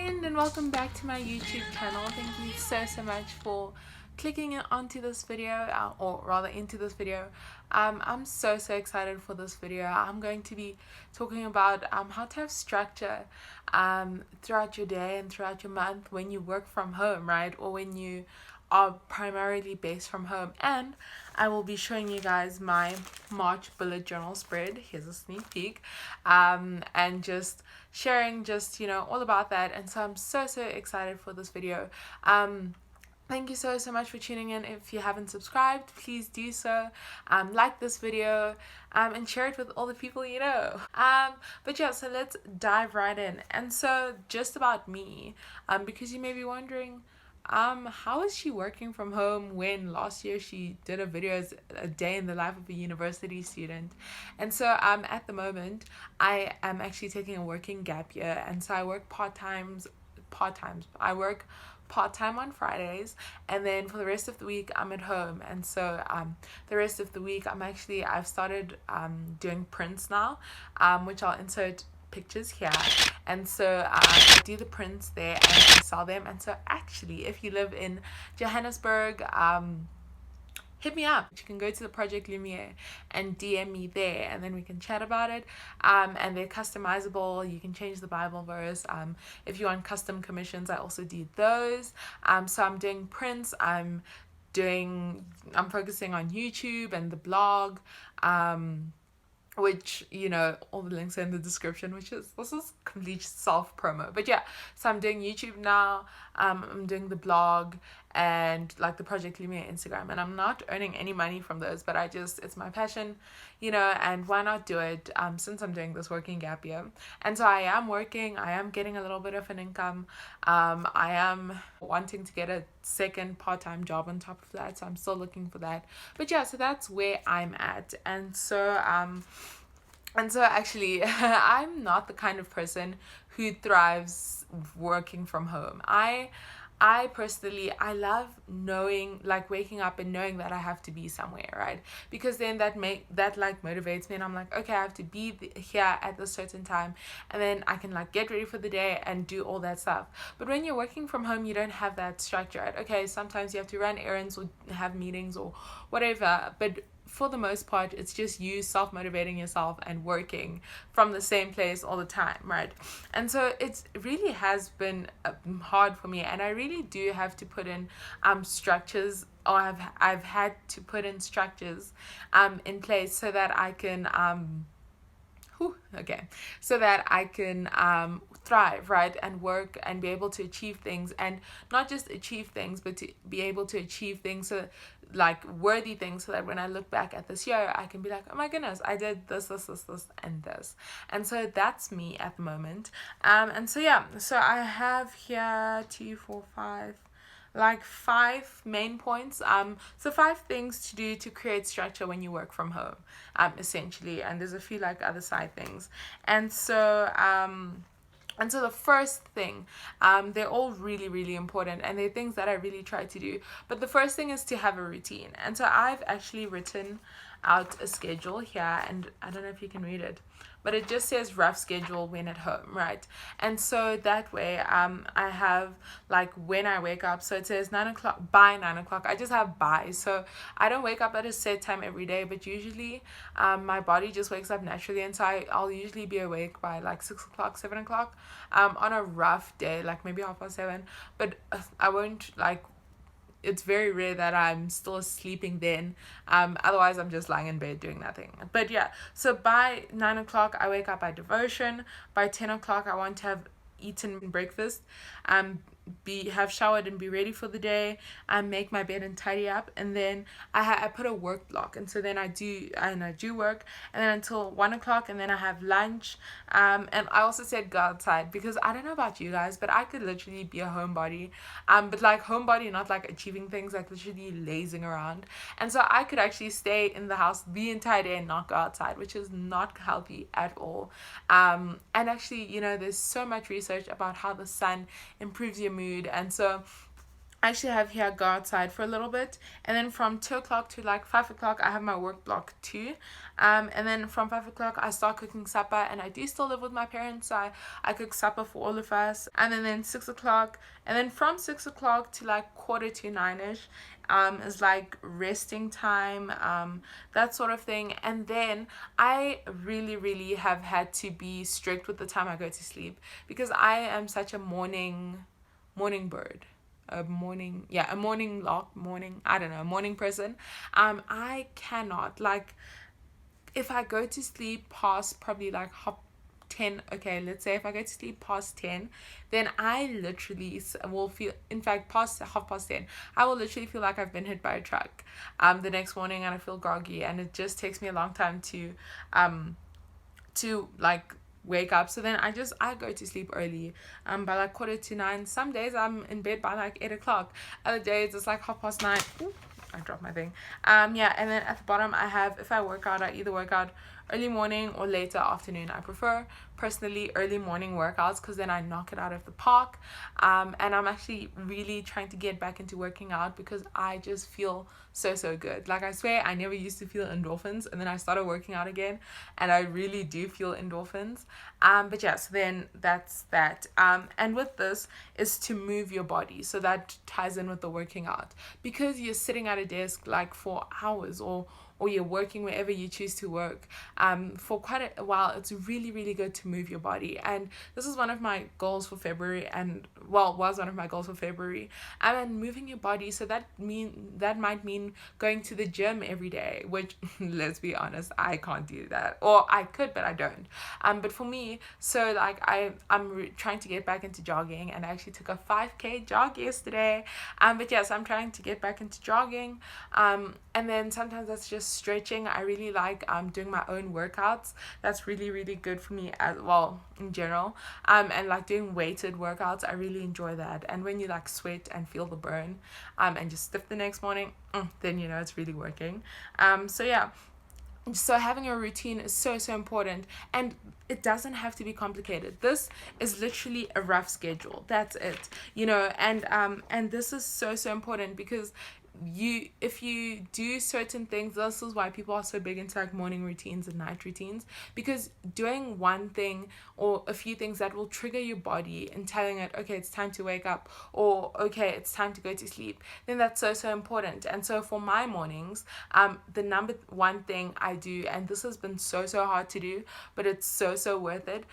friend, and welcome back to my YouTube channel. Thank you so much for clicking onto this video, or rather into this video. I'm so excited for this video. I'm going to be talking about how to have structure throughout your day and throughout your month when you work from home, right? Or when you are primarily based from home. And I will be showing you guys my March bullet journal spread. Here's a sneak peek. And just sharing all about that. And so I'm so excited for this video. Thank you so much for tuning in. If you haven't subscribed, please do so. Like this video and share it with all the people you know. But yeah, so let's dive right in. And so just about me, because you may be wondering, how is she working from home when last year she did a video as a day in the life of a university student? And so at the moment I am actually taking a working gap year, and so I work part-times. I work part-time on Fridays, and then for the rest of the week I'm at home. And so the rest of the week I've started doing prints now, which I'll insert pictures here. And so I do the prints there and I sell them. And so actually, if you live in Johannesburg, hit me up. You can go to the Project Lumière and DM me there, and then we can chat about it. And they're customizable. You can change the Bible verse. If you want custom commissions, I also do those. So I'm doing prints. I'm focusing on YouTube and the blog. Which, all the links are in the description, this is complete self promo. But yeah, so I'm doing YouTube now, I'm doing the blog and like the Project Lumière Instagram, and I'm not earning any money from those, but it's my passion, and why not do it since I'm doing this working gap year. And so I am working, I am getting a little bit of an income, I am wanting to get a second part-time job on top of that, so I'm still looking for that. But yeah, so that's where I'm at. And so actually I'm not the kind of person who thrives working from home. I personally, I love knowing, like waking up and knowing that I have to be somewhere, right? Because then that motivates me, and I'm like, okay, I have to be here at this certain time, and then I can get ready for the day and do all that stuff. But when you're working from home, you don't have that structure, right? Okay, sometimes you have to run errands or have meetings or whatever, but for the most part, it's just you self-motivating yourself and working from the same place all the time, right? And so it really has been hard for me, and I really do have to put in structures, or I've had to put in structures in place so that I can thrive, right, and work and be able to achieve things, and not just achieve things, but to be able to achieve things, so worthy things, so that when I look back at this year, I can be like, oh my goodness, I did this, and this. And so that's me at the moment. And so yeah, so I have here 5 main points. So 5 things to do to create structure when you work from home, essentially. And there's a few other side things. And so the first thing, they're all really important, and they're things that I really try to do. But the first thing is to have a routine. And so I've actually written out a schedule here, and I don't know if you can read it, but it just says rough schedule when at home, right? And so that way I have when I wake up, so it says 9 o'clock, by 9 o'clock. I just have by, so I don't wake up at a set time every day, but usually my body just wakes up naturally, and so I'll usually be awake by 6 o'clock, 7 o'clock on a rough day, maybe 7:30, but I won't it's very rare that I'm still sleeping then. Otherwise I'm just lying in bed doing nothing. But yeah, so by 9 o'clock I wake up by devotion. By 10 o'clock I want to have eaten breakfast, have showered and be ready for the day, make my bed and tidy up, and then I put a work block, and so then I do work, and then until 1 o'clock, and then I have lunch, and I also said go outside, because I don't know about you guys, but I could literally be a homebody, but homebody, not achieving things, literally lazing around. And so I could actually stay in the house the entire day and not go outside, which is not healthy at all. And actually, there's so much research about how the sun improves your mood. And so I actually have here go outside for a little bit, and then from 2 o'clock to like 5 o'clock I have my work block too, and then from 5 o'clock I start cooking supper, and I do still live with my parents, so I cook supper for all of us, and then 6 o'clock, and then from 6 o'clock to like quarter to 9ish is like resting time, that sort of thing. And then I really have had to be strict with the time I go to sleep, because I am such a morning bird, a morning lock, I don't know, morning person. I cannot, like, if I go to sleep past probably like 10, okay, let's say if I go to sleep past 10, then I literally will feel, in fact, past 10:30, I will literally feel like I've been hit by a truck the next morning, and I feel groggy, and it just takes me a long time to like wake up. So then I go to sleep early, by like quarter to 9. Some days I'm in bed by like 8 o'clock, other days it's like 9:30. Ooh, I dropped my thing. Yeah, and then at the bottom I have, if I work out, I either work out early morning or later afternoon. I prefer personally early morning workouts, because then I knock it out of the park. And I'm actually really trying to get back into working out, because I just feel so good. Like, I swear I never used to feel endorphins, and then I started working out again, and I really do feel endorphins. But yeah, so then that's that. And with this is to move your body, so that ties in with the working out, because you're sitting at a desk like for hours, or you're working wherever you choose to work for quite a while. It's really good to move your body, and this is one of my goals for February, and was one of my goals for February. And moving your body, so that might mean going to the gym every day, which let's be honest, I can't do that, or I could but I don't. But for me, so like I'm trying to get back into jogging, and I actually took a 5k jog yesterday. But yes, I'm trying to get back into jogging, and then sometimes that's just stretching. I really like doing my own workouts. That's really good for me as well in general. And like doing weighted workouts, I really enjoy that. And when you like sweat and feel the burn, and just stiff the next morning, then you know it's really working. So yeah, so having a routine is so important, and it doesn't have to be complicated. This is literally a rough schedule, that's it, you know. And this is so important, because if you do certain things, this is why people are so big into like morning routines and night routines, because doing one thing or a few things that will trigger your body and telling it, okay, it's time to wake up, or okay, it's time to go to sleep, then that's so important. And so for my mornings, the number one thing I do, and this has been so hard to do, but it's so worth it,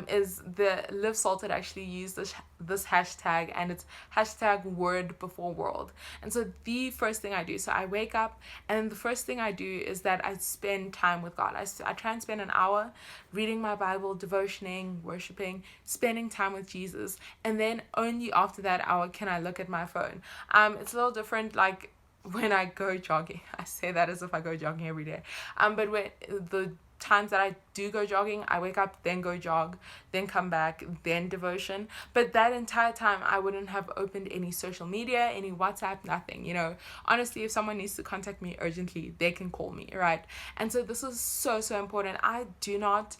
is the Live Salted actually use this hashtag, and it's hashtag word before world. And so the first thing I do, so I wake up, and the first thing I do is that I spend time with God. I try and spend an hour reading my Bible, devotioning, worshiping, spending time with Jesus, and then only after that hour can I look at my phone. It's a little different, like when I go jogging. I say that as if I go jogging every day. But when the times that I do go jogging, I wake up, then go jog, then come back, then devotion. But that entire time I wouldn't have opened any social media, any WhatsApp, nothing, you know. Honestly, if someone needs to contact me urgently, they can call me, right? And so this is so important. I do not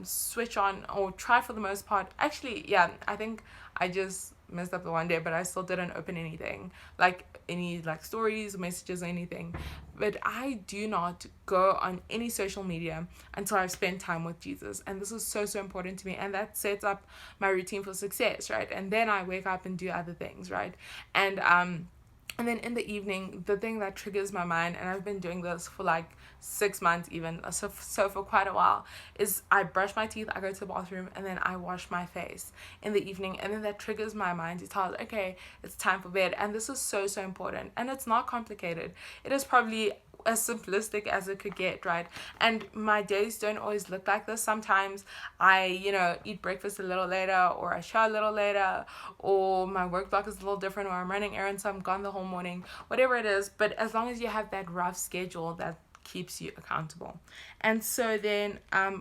switch on, or try for the most part. Actually, yeah, I think I just messed up the one day, but I still didn't open anything, like any like stories, messages, or anything. But I do not go on any social media until I've spent time with Jesus. And this is so important to me, and that sets up my routine for success, right? And then I wake up and do other things, right? And then in the evening, the thing that triggers my mind, and I've been doing this for like 6 months even, so for quite a while, is I brush my teeth, I go to the bathroom, and then I wash my face in the evening. And then that triggers my mind to tell it, okay, it's time for bed. And this is so important. And it's not complicated. It is probably as simplistic as it could get, right? And my days don't always look like this. Sometimes I, you know, eat breakfast a little later, or I shower a little later, or my work block is a little different, or I'm running errands, so I'm gone the whole morning, whatever it is. But as long as you have that rough schedule that keeps you accountable. And so then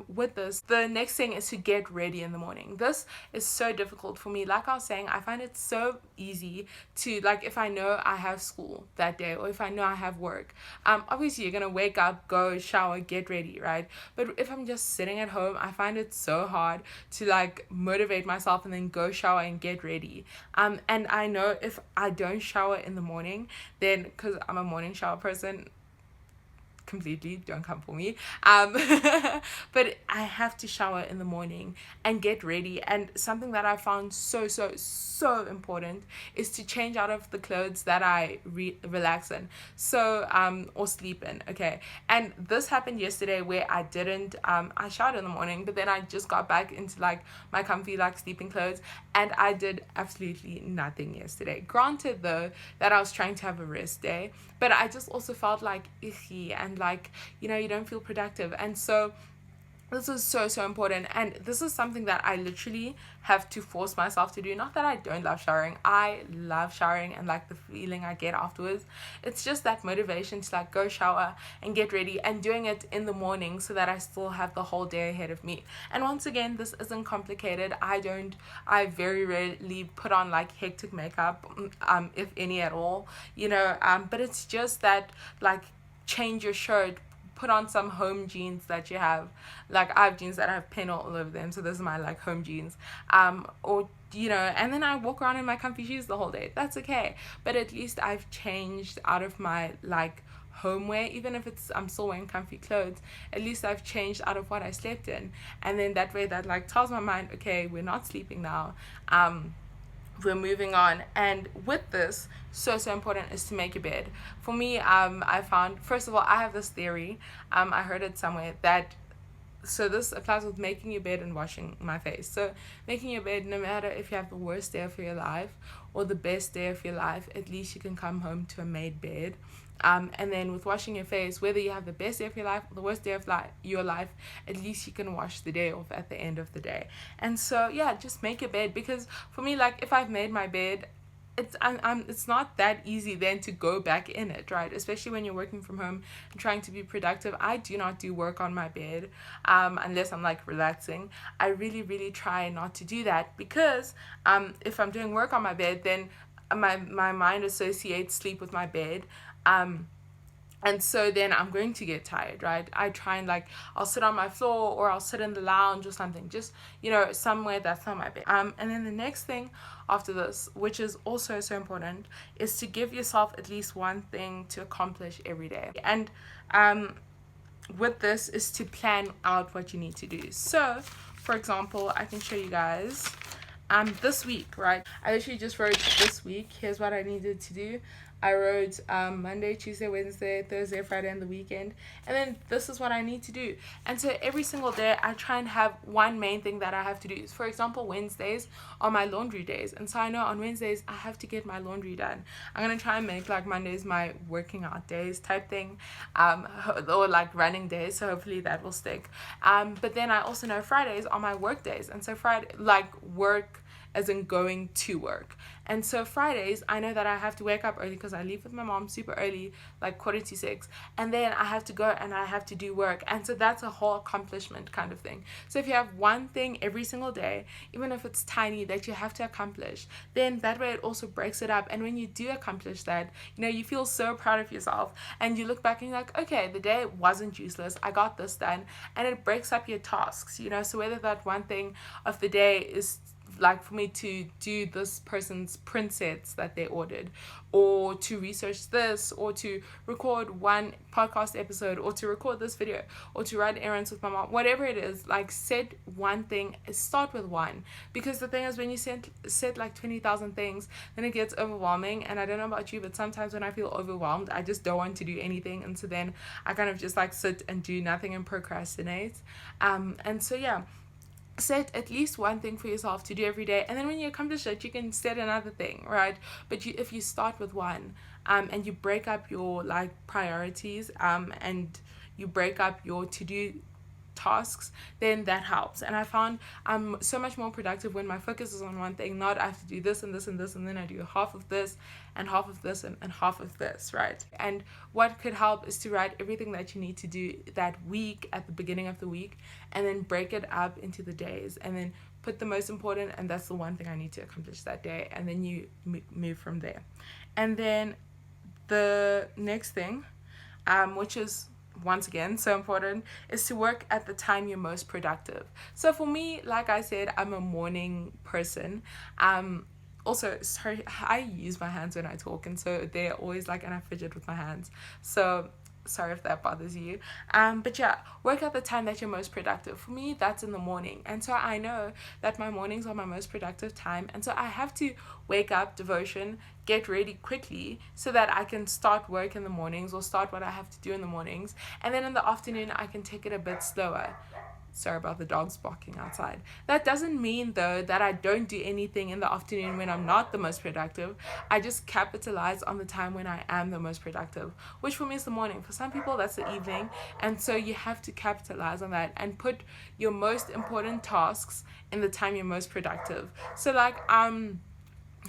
with this, the next thing is to get ready in the morning. This is so difficult for me. Like I was saying, I find it so easy to, like, if I know I have school that day, or if I know I have work, obviously you're gonna wake up, go shower, get ready, right? But if I'm just sitting at home, I find it so hard to like motivate myself and then go shower and get ready. And I know if I don't shower in the morning, then, because I'm a morning shower person, completely, don't come for me, but I have to shower in the morning and get ready. And something that I found so important is to change out of the clothes that I relax in, so or sleep in. Okay, and this happened yesterday where I didn't I showered in the morning, but then I just got back into like my comfy like sleeping clothes, and I did absolutely nothing yesterday. Granted though that I was trying to have a rest day, but I just also felt like icky, and like, you know, you don't feel productive. And so this is so important, and this is something that I literally have to force myself to do. Not that I don't love showering, I love showering and like the feeling I get afterwards. It's just that motivation to like go shower and get ready, and doing it in the morning so that I still have the whole day ahead of me. And once again, this isn't complicated. I very rarely put on like hectic makeup, if any at all, you know, but it's just that, like, change your shirt, put on some home jeans that you have. Like, I have jeans that have pen all over them, so those are my like home jeans, or, you know, and then I walk around in my comfy shoes the whole day. That's okay, but at least I've changed out of my like homeware. Even if I'm still wearing comfy clothes, at least I've changed out of what I slept in. And then that way, that like tells my mind, okay, we're not sleeping now, we're moving on. And with this, so important is to make your bed. For me, I found, first of all, I have this theory, I heard it somewhere, that, so this applies with making your bed and washing my face. So making your bed, no matter if you have the worst day of your life or the best day of your life, at least you can come home to a made bed. And then with washing your face, whether you have the best day of your life or the worst day of your life, at least you can wash the day off at the end of the day. And so yeah, just make your bed, because for me, like, if I've made my bed, it's not that easy then to go back in it, right? Especially when you're working from home and trying to be productive. I do not do work on my bed unless I'm like relaxing. I really try not to do that, because if I'm doing work on my bed, then my mind associates sleep with my bed, and so then I'm going to get tired, right? I try and like, I'll sit on my floor, or I'll sit in the lounge or something, just, you know, somewhere that's not my bed. And then the next thing after this, which is also so important, is to give yourself at least one thing to accomplish every day. And with this is to plan out what you need to do. So for example, I can show you guys this week, right? I literally just wrote this week, here's what I needed to do. I wrote Monday, Tuesday, Wednesday, Thursday, Friday, and the weekend. And then this is what I need to do. And so every single day, I try and have one main thing that I have to do. For example, Wednesdays are my laundry days. And so I know on Wednesdays, I have to get my laundry done. I'm going to try and make like Mondays my working out days type thing, or like running days. So hopefully that will stick. But then I also know Fridays are my work days. And so Friday, like work as in going to work. And so Fridays, I know that I have to wake up early because I leave with my mom super early, like 5:45, and then I have to go and I have to do work. And so that's a whole accomplishment kind of thing. So if you have one thing every single day, even if it's tiny, that you have to accomplish, then that way it also breaks it up. And when you do accomplish that, you know, you feel so proud of yourself, and you look back and you're like, okay, the day wasn't useless, I got this done. And it breaks up your tasks, you know. So whether that one thing of the day is like for me to do this person's print sets that they ordered, or to research this, or to record one podcast episode, or to record this video, or to run errands with my mom, whatever it is, like set one thing, start with one. Because the thing is, when you set like 20,000 things, then it gets overwhelming. And I don't know about you, but sometimes when I feel overwhelmed, I just don't want to do anything, and so then I kind of just like sit and do nothing and procrastinate. And so yeah, set at least one thing for yourself to do every day, and then when you accomplish it, you can set another thing, right? But if you start with one, and you break up your like priorities, and you break up your to-do tasks, then that helps. And I found I'm so much more productive when my focus is on one thing, not I have to do this and this and this, and then I do half of this and half of this and half of this, right? And what could help is to write everything that you need to do that week at the beginning of the week, and then break it up into the days, and then put the most important, and that's the one thing I need to accomplish that day, and then you move from there. And then the next thing, which is once again so important, is to work at the time you're most productive. So for me, like I said, I'm a morning person. Also, sorry, I use my hands when I talk, and so they're always like, and I fidget with my hands, so sorry if that bothers you. But yeah, work at the time that you're most productive. For me, that's in the morning, and so I know that my mornings are my most productive time, and so I have to wake up, devotion, get ready quickly so that I can start work in the mornings, or start what I have to do in the mornings, and then in the afternoon I can take it a bit slower. Sorry about the dogs barking outside. That doesn't mean though that I don't do anything in the afternoon when I'm not the most productive. I just capitalize on the time when I am the most productive, which for me is the morning. For some people that's the evening, and so you have to capitalize on that and put your most important tasks in the time you're most productive. So like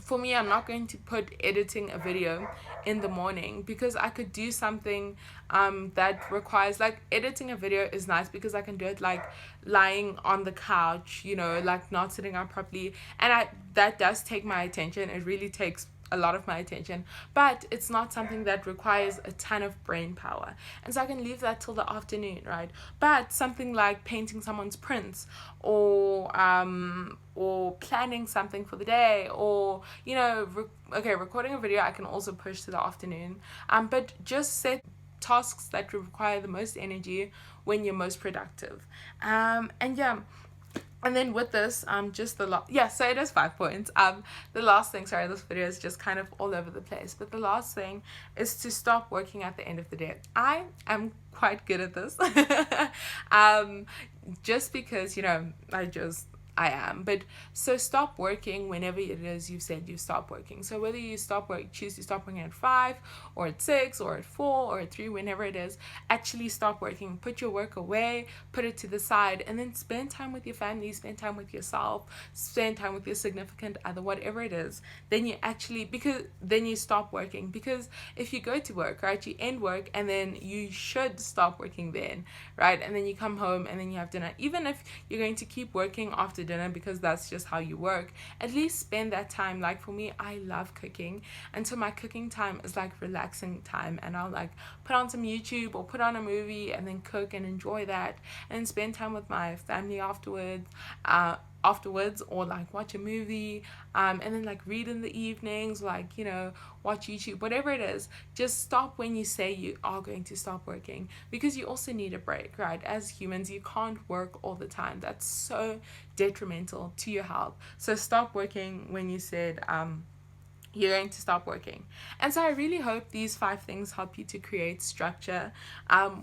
for me, I'm not going to put editing a video in the morning, because I could do something that requires, like, editing a video is nice because I can do it like lying on the couch, you know, like not sitting up properly, and that does take my attention. It really takes a lot of my attention, but it's not something that requires a ton of brain power, and so I can leave that till the afternoon, right? But something like painting someone's prints, or planning something for the day, or you know, recording a video, I can also push to the afternoon. But just set tasks that require the most energy when you're most productive. And yeah. And then with this, just so it is 5 points. The last thing, sorry, this video is just kind of all over the place, but the last thing is to stop working at the end of the day. I am quite good at this, just because, you know, I am. But so stop working whenever it is you've said you stop working. So whether you choose to stop working at 5 or at 6 or at 4 or at 3, whenever it is, actually stop working. Put your work away, put it to the side, and then spend time with your family, spend time with yourself, spend time with your significant other, whatever it is. Then you stop working. Because if you go to work, right, you end work, and then you should stop working then, right? And then you come home and then you have dinner. Even if you're going to keep working after dinner because that's just how you work, at least spend that time. Like for me, I love cooking, and so my cooking time is like relaxing time, and I'll like put on some YouTube or put on a movie and then cook and enjoy that, and spend time with my family afterwards, or like watch a movie, and then like read in the evenings, like, you know, watch YouTube, whatever it is. Just stop when you say you are going to stop working, because you also need a break, right? As humans, you can't work all the time. That's so detrimental to your health. So stop working when you said you're going to stop working. And so I really hope these 5 things help you to create structure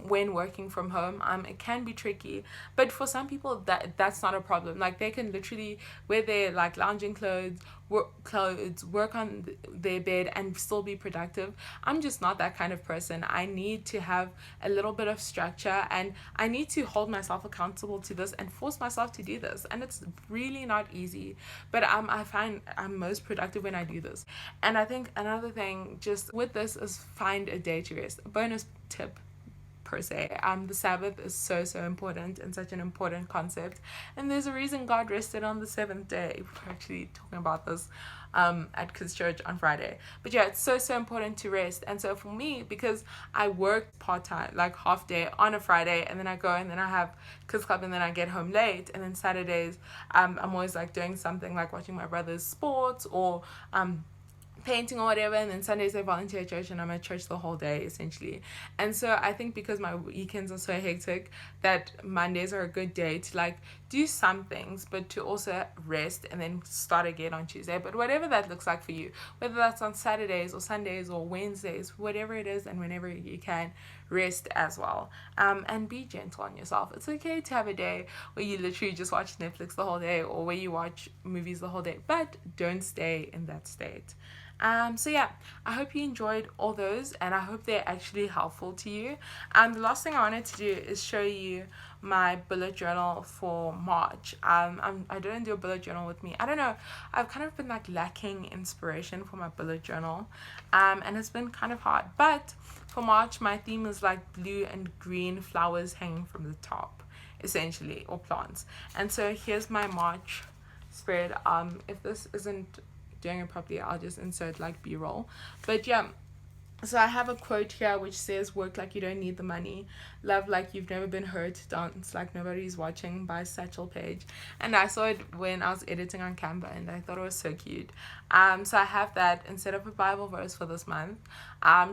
when working from home. It can be tricky, but for some people that's not a problem. Like they can literally wear their like lounging clothes, work on their bed and still be productive. I'm just not that kind of person. I need to have a little bit of structure, and I need to hold myself accountable to this and force myself to do this, and it's really not easy, but I find I'm most productive when I do this. And I think another thing just with this is find a day to rest. A bonus tip per se. The Sabbath is so important and such an important concept, and there's a reason God rested on the 7th day. We're actually talking about this at Kids Church on Friday. But yeah, it's so important to rest. And so for me, because I work part-time, like half day on a Friday, and then I go and then I have Kids Club, and then I get home late, and then Saturdays I'm always like doing something like watching my brother's sports, or painting or whatever, and then Sundays I volunteer at church, and I'm at church the whole day essentially. And so I think because my weekends are so hectic, that Mondays are a good day to like do some things, but to also rest and then start again on Tuesday. But whatever that looks like for you, whether that's on Saturdays or Sundays or Wednesdays, whatever it is, and whenever you can, rest as well. And be gentle on yourself. It's okay to have a day where you literally just watch Netflix the whole day, or where you watch movies the whole day, but don't stay in that state. So yeah, I hope you enjoyed all those, and I hope they're actually helpful to you. The last thing I wanted to do is show you my bullet journal for March. I didn't do a bullet journal with me. I don't know, I've kind of been like lacking inspiration for my bullet journal, and it's been kind of hard. But for March, my theme is like blue and green flowers hanging from the top, essentially, or plants. And so here's my March spread. If this isn't doing it properly, I'll just insert like b-roll. But yeah, so I have a quote here which says, "Work like you don't need the money, love like you've never been hurt, dance like nobody's watching," by Satchel Paige. And I saw it when I was editing on Canva, and I thought it was so cute. So I have that instead of a Bible verse for this month,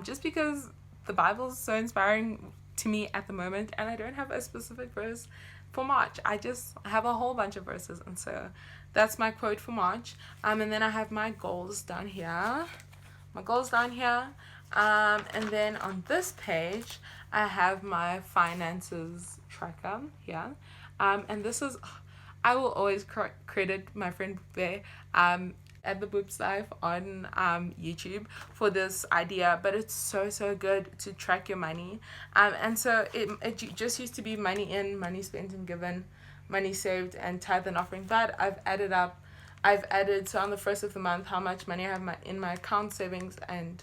just because the Bible is so inspiring to me at the moment, and I don't have a specific verse for March. I just have a whole bunch of verses, and so that's my quote for March. And then I have my goals down here. And then on this page, I have my finances tracker here. And this is, I will always credit my friend Bear at the Boobs Life on YouTube for this idea, but it's so good to track your money. And so it just used to be money in, money spent and given, money saved, and tithe and offering. But I've added, so on the first of the month, how much money I have in my account, savings, and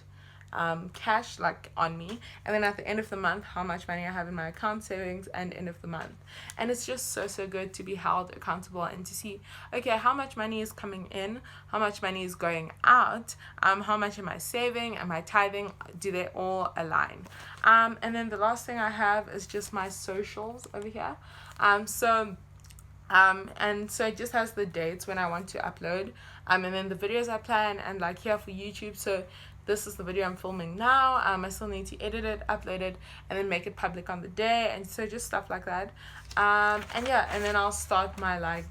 cash like on me, and then at the end of the month, how much money I have in my account, savings, and end of the month. And it's just so good to be held accountable and to see, okay, how much money is coming in, how much money is going out, how much am I saving, am I tithing, do they all align? And then the last thing I have is just my socials over here. And so it just has the dates when I want to upload, and then the videos I plan, and like here for YouTube. So this is the video I'm filming now. I still need to edit it, upload it, and then make it public on the day, and so just stuff like that. And yeah, and then I'll start my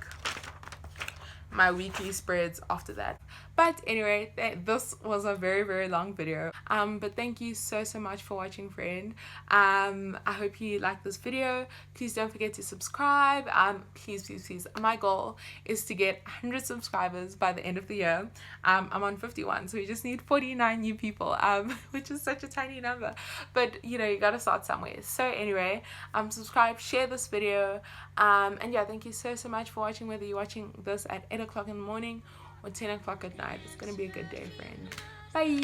weekly spreads after that. But anyway, this was a very long video, but thank you so much for watching, friend. I hope you like this video. Please don't forget to subscribe. Please, my goal is to get 100 subscribers by the end of the year. I'm on 51, so we just need 49 new people, which is such a tiny number, but you know, you gotta start somewhere. So anyway, subscribe, share this video, and yeah, thank you so much for watching, whether you're watching this at 8 o'clock in the morning or 10 o'clock at night. It's gonna be a good day, friend. Bye.